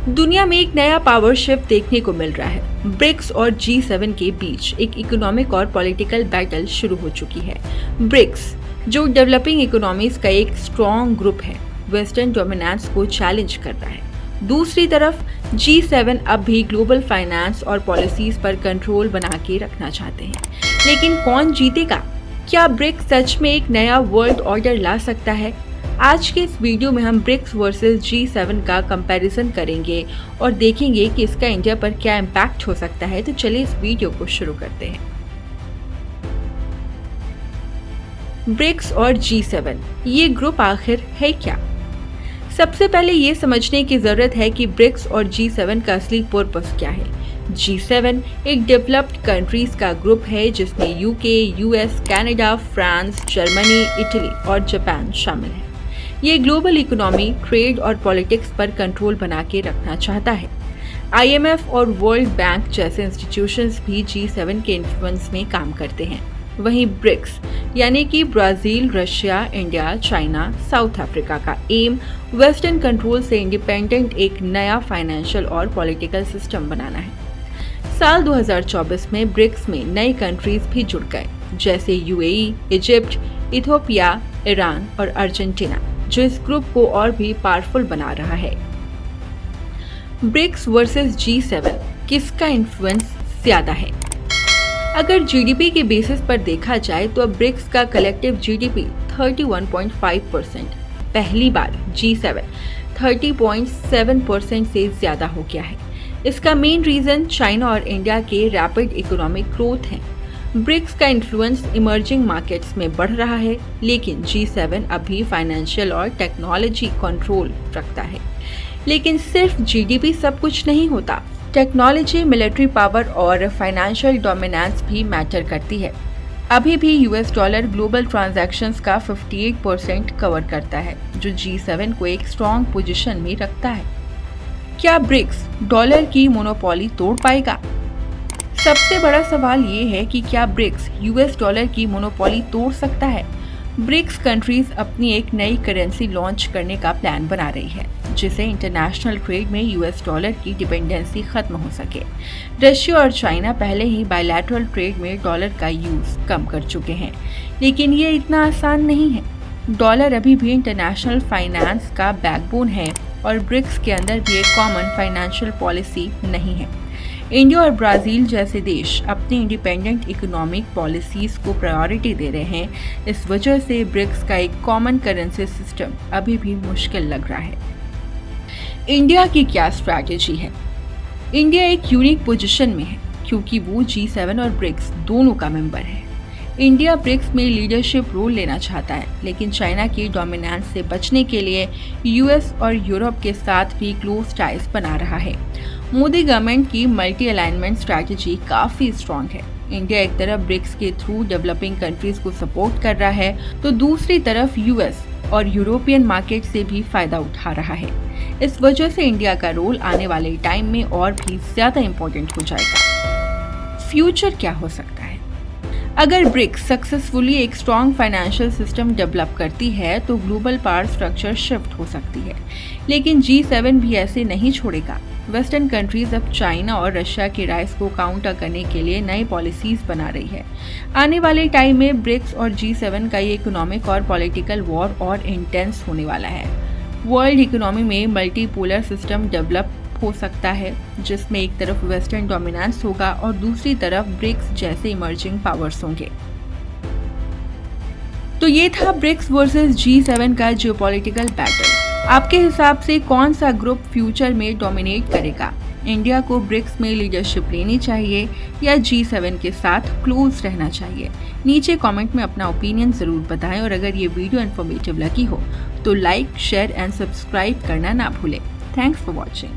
दुनिया में एक नया पावर शिफ्ट देखने को मिल रहा है। ब्रिक्स और G7 के बीच एक इकोनॉमिक और पॉलिटिकल बैटल शुरू हो चुकी है। ब्रिक्स, जो डेवलपिंग इकोनॉमीज का एक स्ट्रॉन्ग ग्रुप है, वेस्टर्न डोमिनेंस को चैलेंज कर रहा है। दूसरी तरफ G7 अब भी ग्लोबल फाइनेंस और पॉलिसीज पर कंट्रोल बना के रखना चाहते हैं। लेकिन कौन जीतेगा? क्या ब्रिक्स सच में एक नया वर्ल्ड ऑर्डर ला सकता है? आज के इस वीडियो में हम ब्रिक्स वर्सेस G7 का कंपैरिजन करेंगे और देखेंगे कि इसका इंडिया पर क्या इम्पैक्ट हो सकता है। तो चलिए इस वीडियो को शुरू करते हैं। ब्रिक्स और G7, ये ग्रुप आखिर है क्या? सबसे पहले ये समझने की जरूरत है कि ब्रिक्स और G7 का असली पर्पस क्या है। G7 एक डेवलप्ड कंट्रीज का ग्रुप है जिसमें UK, US, Canada, France, Germany, Italy और जापान शामिल है। ये ग्लोबल इकोनॉमी, ट्रेड और पॉलिटिक्स पर कंट्रोल बना के रखना चाहता है। IMF और वर्ल्ड बैंक जैसे इंस्टीट्यूशंस भी G7 के इन्फ्लुएंस में काम करते हैं। वहीं ब्रिक्स यानी कि Brazil, Russia, India, China, south Africa का एम वेस्टर्न कंट्रोल से इंडिपेंडेंट एक नया फाइनेंशियल और पॉलिटिकल सिस्टम बनाना है। साल 2024 में ब्रिक्स में नई कंट्रीज भी जुड़ गए, जैसे UAE, इजिप्ट, इथियोपिया, ईरान और अर्जेंटीना, जो इस ग्रुप को और भी पावरफुल बना रहा है। ब्रिक्स वर्सेस G7, किसका इन्फ्लुएंस ज्यादा है? अगर जीडीपी के बेसिस पर देखा जाए तो अब ब्रिक्स का कलेक्टिव जीडीपी 31.5%, पहली बार G7 30.7% से ज्यादा हो गया है। इसका मेन रीजन चाइना और इंडिया के रैपिड इकोनॉमिक ग्रोथ है। ब्रिक्स का इन्फ्लुएंस इमर्जिंग मार्केट्स में बढ़ रहा है, लेकिन G7 अभी फाइनेंशियल और टेक्नोलॉजी कंट्रोल रखता है। लेकिन सिर्फ जीडीपी सब कुछ नहीं होता। टेक्नोलॉजी, मिलिट्री पावर और फाइनेंशियल डोमिनेंस भी मैटर करती है। अभी भी US डॉलर ग्लोबल ट्रांजैक्शंस का 58% कवर करता है, जो G7 को एक स्ट्रॉन्ग पोजीशन में रखता है। क्या ब्रिक्स डॉलर की मोनोपोली तोड़ पाएगा? सबसे बड़ा सवाल ये है कि क्या ब्रिक्स US डॉलर की मोनोपोली तोड़ सकता है? ब्रिक्स कंट्रीज अपनी एक नई करेंसी लॉन्च करने का प्लान बना रही है, जिससे इंटरनेशनल ट्रेड में US डॉलर की डिपेंडेंसी खत्म हो सके। रशिया और चाइना पहले ही बायलैटरल ट्रेड में डॉलर का यूज कम कर चुके हैं, लेकिन ये इतना आसान नहीं है। डॉलर अभी भी इंटरनेशनल फाइनेंस का बैकबोन है और ब्रिक्स के अंदर भी एक कॉमन फाइनेंशियल पॉलिसी नहीं है। इंडिया और ब्राजील जैसे देश अपनी इंडिपेंडेंट इकोनॉमिक पॉलिसीज को प्रायोरिटी दे रहे हैं। इस वजह से ब्रिक्स का एक कॉमन करेंसी सिस्टम अभी भी मुश्किल लग रहा है। इंडिया की क्या स्ट्रैटेजी है? इंडिया एक यूनिक पोजीशन में है क्योंकि वो G7 और ब्रिक्स दोनों का मेंबर है। इंडिया ब्रिक्स में लीडरशिप रोल लेना चाहता है, लेकिन चाइना की डोमिनेंस से बचने के लिए US और यूरोप के साथ भी क्लोज टाइज बना रहा है। मोदी गवर्नमेंट की मल्टी अलाइनमेंट स्ट्रैटेजी काफी स्ट्रॉन्ग है। इंडिया एक तरफ ब्रिक्स के थ्रू डेवलपिंग कंट्रीज को सपोर्ट कर रहा है, तो दूसरी तरफ US और यूरोपियन मार्केट से भी फायदा उठा रहा है। इस वजह से इंडिया का रोल आने वाले टाइम में और भी ज्यादा इम्पोर्टेंट हो जाएगा। फ्यूचर क्या हो सकता है? अगर ब्रिक्स सक्सेसफुली एक स्ट्रॉन्ग फाइनेंशियल सिस्टम डेवलप करती है तो ग्लोबल पावर स्ट्रक्चर शिफ्ट हो सकती है, लेकिन G7 भी ऐसे नहीं छोड़ेगा। वेस्टर्न कंट्रीज अब चाइना और रशिया के राइज को काउंटर करने के लिए नई पॉलिसीज बना रही है। आने वाले टाइम में ब्रिक्स और G7 का ये इकोनॉमिक और पॉलिटिकल वॉर और इंटेंस होने वाला है। वर्ल्ड इकोनॉमी में मल्टीपोलर सिस्टम डेवलप हो सकता है, जिसमें एक तरफ वेस्टर्न डोमिनेंस होगा और दूसरी तरफ ब्रिक्स जैसे इमर्जिंग पावर्स होंगे। तो ये था ब्रिक्स वर्सेस G7 का जियोपॉलिटिकल बैटल। आपके हिसाब से कौन सा ग्रुप फ्यूचर में डोमिनेट करेगा? इंडिया को ब्रिक्स में लीडरशिप लेनी चाहिए या G7 के साथ क्लोज रहना चाहिए? नीचे कमेंट में अपना ओपिनियन जरूर बताएं और अगर ये वीडियो इन्फॉर्मेटिव लगी हो तो लाइक, शेयर एंड सब्सक्राइब करना ना भूलें। Thanks for watching.